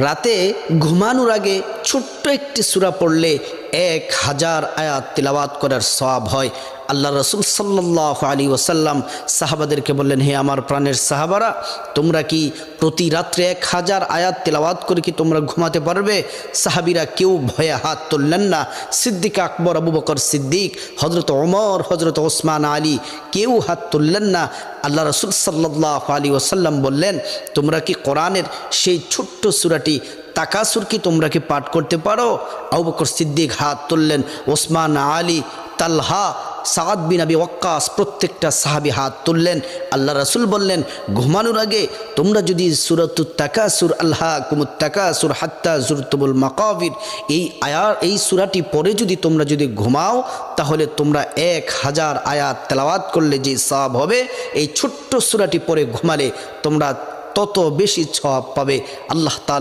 রাতে ঘুমানোর আগে ছোট্ট একটি সূরা পড়লে 1000 আয়াত তিলাওয়াত করার সওয়াব হয়। আল্লাহ রসুল সাল্লাল্লাহু আলাইহি ওয়াসাল্লাম সাহাবাদেরকে বললেন, হে আমার প্রাণের সাহাবারা, তোমরা কি প্রতি রাত্রে 1000 আয়াত তিলাওয়াত করে কি তোমরা ঘুমাতে পারবে? সাহাবীরা কেউ ভয়ে হাত তুললেন না। সিদ্দিক আকবর, আবু বকর সিদ্দিক, হজরত ওমর, হজরত ওসমান আলী কেউ হাত তুললেন না। আল্লাহ রসুল সাল্লাল্লাহু আলাইহি ওয়াসাল্লাম বললেন, তোমরা কি কোরআনের সেই ছোট্ট সূরাটি তাকাসুর কি তোমরা কি পাঠ করতে পারো? আবু বকর সিদ্দিক হাত তুললেন, ওসমান আলী, তালহা, সাদ বিন আবি ওয়াক্কাস প্রত্যেকটা সাহাবী হাত তুললেন। আল্লাহ রাসূল বললেন, ঘুমানোর আগে তোমরা যদি সূরাতুত তাকাসুর, আলহাকুমুত তাকাসুর হাত্তা যুরতুমুল মাকাবির, এই সূরাটি পড়ে যদি তোমরা যদি ঘুমাও, তাহলে তোমরা 1000 আয়াত তেলাওয়াত করলে যে সওয়াব হবে, এই ছোট্ট সূরাটি পড়ে ঘুমালে তোমরা তত বেশি সওয়াব পাবে। আল্লাহ তাআলা